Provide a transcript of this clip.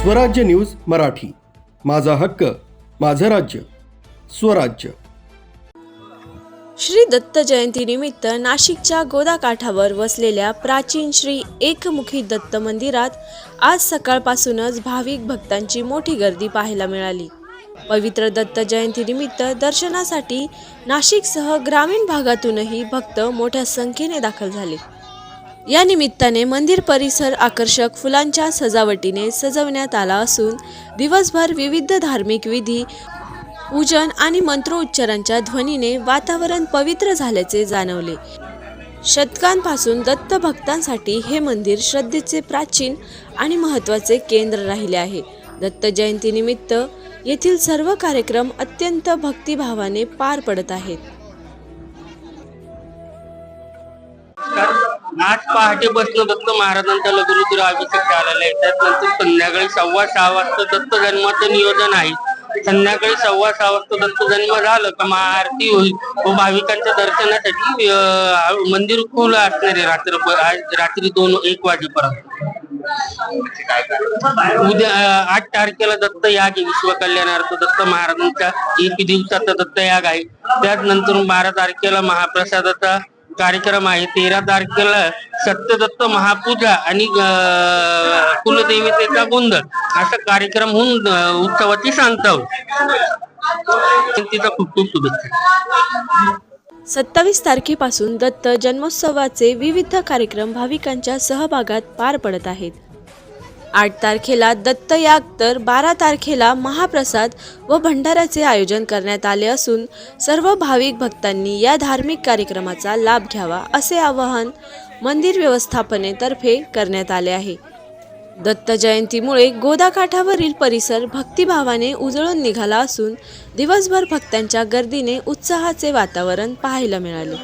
स्वराज्य न्यूज मराठी, माझा हक्क माझं राज्य स्वराज्य। श्री दत्त जयंतीनिमित्त नाशिकच्या गोदाकाठावर वसलेल्या प्राचीन श्री एकमुखी दत्त मंदिरात आज सकाळपासूनच भाविक भक्तांची मोठी गर्दी पाहायला मिळाली। पवित्र दत्त जयंतीनिमित्त दर्शनासाठी नाशिकसह ग्रामीण भागातूनही भक्त मोठ्या संख्येने दाखल झाले। या निमित्ताने मंदिर परिसर आकर्षक फुलांच्या सजावटीने सजवण्यात आला असून दिवसभर विविध धार्मिक विधी, पूजन आणि मंत्रोच्चारांच्या ध्वनीने वातावरण पवित्र झाल्याचे जाणवले। शतकांपासून दत्त भक्तांसाठी हे मंदिर श्रद्धेचे प्राचीन आणि महत्त्वाचे केंद्र राहिले आहे। दत्त जयंतीनिमित्त येथील सर्व कार्यक्रम अत्यंत भक्तिभावाने पार पडत आहेत। आज पहाटे बसलं दत्त महाराजांचा लघुरुद्र अभिषेक झालेला आहे। त्यानंतर संध्याकाळी 6:15 वाजता दत्त जन्माचं नियोजन आहे। संध्याकाळी 6:15 वाजता दत्त जन्म झालं का महाआरती होईल व भाविकांच्या दर्शनासाठी मंदिर खुलं असणार आहे रात्री 2-1 वाजेपर्यंत। उद्या 8 तारखेला दत्त याग विश्वकल्याणार्थ दत्त महाराजांचा 1 दिवसाचा दत्त याग आहे। त्यानंतर 12 तारखेला महाप्रसादाचा कार्यक्रम आहे। 13 तारखेला सत्यदत्त महापूजा आणि कुलदेवतेचा गोंधळ असा कार्यक्रम होऊन उत्सवाची सांगता होईल। तिचा खूप खूप शुभेच्छा। 27 तारखेपासून दत्त जन्मोत्सवाचे विविध कार्यक्रम भाविकांच्या सहभागात पार पडत आहेत। 8 तारखेला दत्त याग तर 12 तारखेला महाप्रसाद व भंडाऱ्याचे आयोजन करण्यात आले असून सर्व भाविक भक्तांनी या धार्मिक कार्यक्रमाचा लाभ घ्यावा असे आवाहन मंदिर व्यवस्थापनेतर्फे करण्यात आले आहे। दत्त जयंतीमुळे गोदाकाठावरील परिसर भक्तिभावाने उजळून निघाला असून दिवसभर भक्तांच्या गर्दीने उत्साहाचे वातावरण पाहायला मिळाले।